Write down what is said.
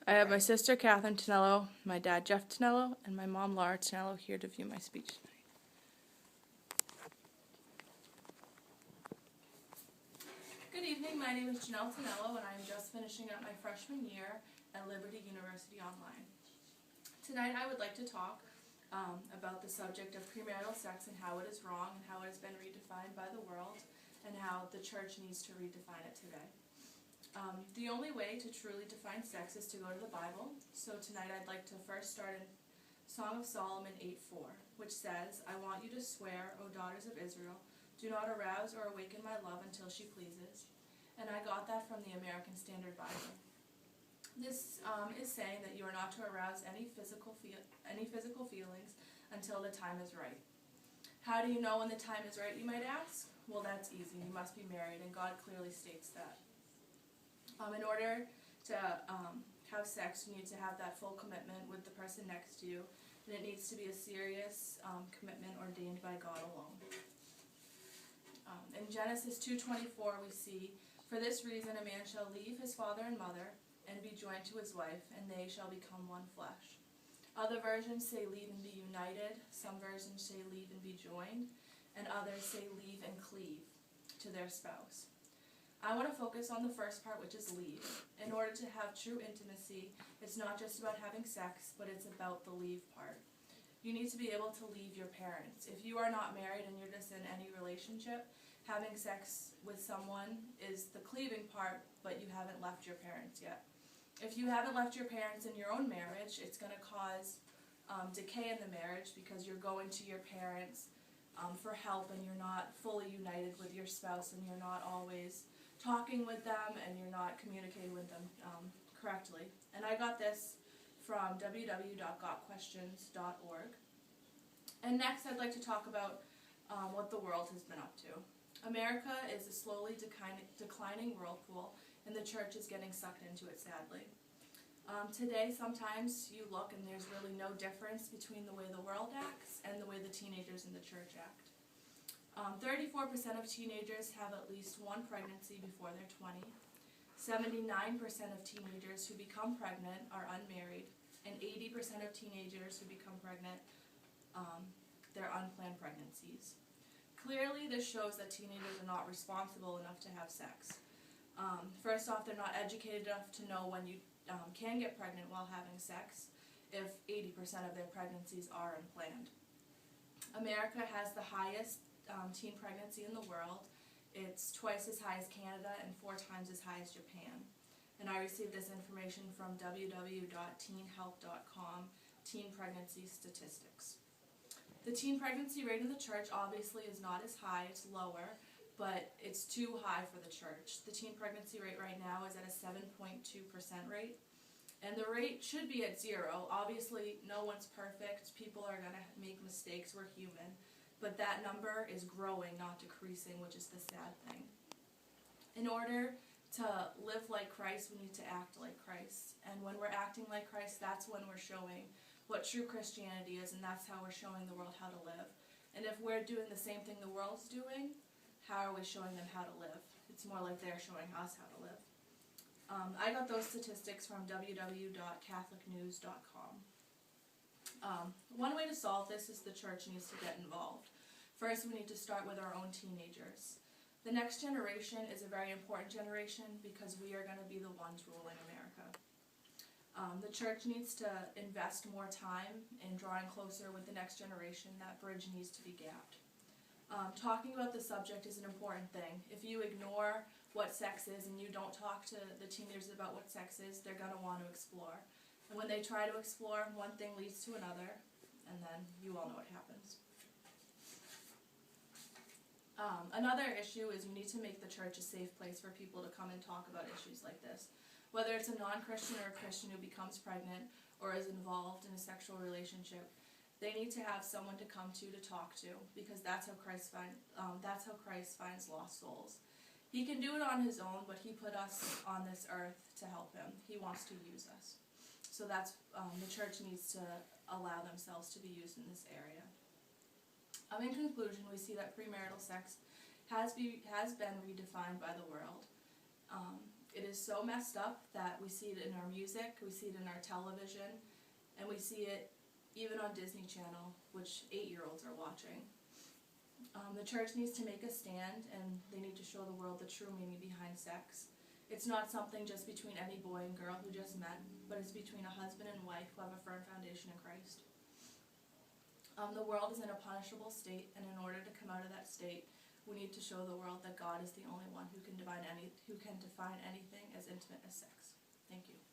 I have my sister Catherine Tonello, my dad Jeff Tonello, and my mom Laura Tonello here to view my speech tonight. Good evening, my name is Janelle Tonello and I am just finishing up my freshman year at Liberty University Online. Tonight I would like to talk about the subject of premarital sex and how it is wrong and how it has been redefined by the world and how the church needs to redefine it today. The only way to truly define sex is to go to the Bible, so tonight I'd like to first start in Song of Solomon 8:4, which says, "I want you to swear, O daughters of Israel, do not arouse or awaken my love until she pleases." And I got that from the American Standard Bible. This is saying that you are not to arouse any physical feelings until the time is right. How do you know when the time is right, you might ask? Well, that's easy. You must be married, and God clearly states that. In order to have sex, you need to have that full commitment with the person next to you, and it needs to be a serious commitment ordained by God alone. In Genesis 2:24 we see, "For this reason a man shall leave his father and mother and be joined to his wife, and they shall become one flesh." Other versions say leave and be united, some versions say leave and be joined, and others say leave and cleave to their spouse. I want to focus on the first part, which is leave. In order to have true intimacy, it's not just about having sex, but it's about the leave part. You need to be able to leave your parents. If you are not married and you're just in any relationship, having sex with someone is the cleaving part, but you haven't left your parents yet. If you haven't left your parents in your own marriage, it's going to cause decay in the marriage because you're going to your parents for help and you're not fully united with your spouse and you're not always talking with them and you're not communicating with them correctly. And I got this from www.gotquestions.org. And next I'd like to talk about what the world has been up to. America is a slowly declining whirlpool, and the church is getting sucked into it, sadly. Today, sometimes you look and there's really no difference between the way the world acts and the way the teenagers in the church act. 34% of teenagers have at least one pregnancy before they're 20. 79% of teenagers who become pregnant are unmarried, and 80% of teenagers who become pregnant, they're unplanned pregnancies. Clearly, this shows that teenagers are not responsible enough to have sex. First off, they're not educated enough to know when you can get pregnant while having sex if 80% of their pregnancies are unplanned. America has the highest teen pregnancy in the world. It's twice as high as Canada and 4 times as high as Japan. And I received this information from www.teenhelp.com, teen pregnancy statistics. The teen pregnancy rate in the church obviously is not as high, it's lower, but it's too high for the church. The teen pregnancy rate right now is at a 7.2% rate, and the rate should be at 0. Obviously, no one's perfect. People are going to make mistakes. We're human. But that number is growing, not decreasing, which is the sad thing. In order to live like Christ, we need to act like Christ. And when we're acting like Christ, that's when we're showing what true Christianity is, and that's how we're showing the world how to live. And if we're doing the same thing the world's doing, how are we showing them how to live? It's more like they're showing us how to live. I got those statistics from www.catholicnews.com. One way to solve this is the church needs to get involved. First, we need to start with our own teenagers. The next generation is a very important generation because we are going to be the ones ruling America. The church needs to invest more time in drawing closer with the next generation. That bridge needs to be gapped. Talking about the subject is an important thing. If you ignore what sex is and you don't talk to the teenagers about what sex is, they're going to want to explore. And when they try to explore, one thing leads to another, and then you all know what happens. Another issue is you need to make the church a safe place for people to come and talk about issues like this. Whether it's a non-Christian or a Christian who becomes pregnant or is involved in a sexual relationship, they need to have someone to come to talk to, because that's how Christ finds lost souls. He can do it on his own, but he put us on this earth to help him. He wants to use us. So that's the church needs to allow themselves to be used in this area. In conclusion, we see that premarital sex has been redefined by the world. It is so messed up that we see it in our music, we see it in our television, and we see it even on Disney Channel, which 8-year-olds are watching. The church needs to make a stand, and they need to show the world the true meaning behind sex. It's not something just between any boy and girl who just met, but it's between a husband and wife who have a firm foundation in Christ. The world is in a punishable state, and in order to come out of that state, we need to show the world that God is the only one who can define anything as intimate as sex. Thank you.